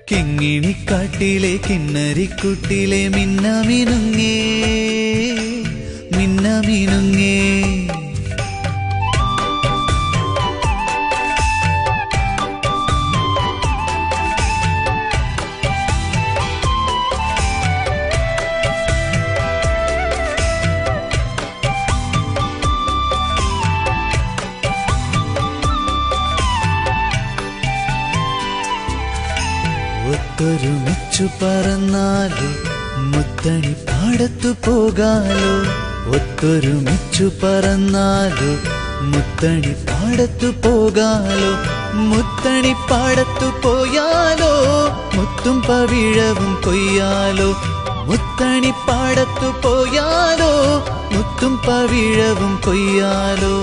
കിങ്ങിണിക്കാട്ടിലെ കിന്നരിക്കുട്ടിലെ മിന്നമിനുങ്ങേ മിന്നമിനുങ്ങേ ഒത്തൊരുമിച്ചു പറന്നാലോ മുത്തണി പാടത്തു പോകാലോ ഒത്തൊരുമിച്ചു പറന്നാലോ മുത്തണി പാടത്തു പോകാലോ മുത്തണി പാടത്തു പോയാലോ മുത്തും പവിഴവും കൊയ്യാലോ മുത്തണി പാടത്തു പോയാലോ മുത്തും പവിഴവും കൊയ്യാലോ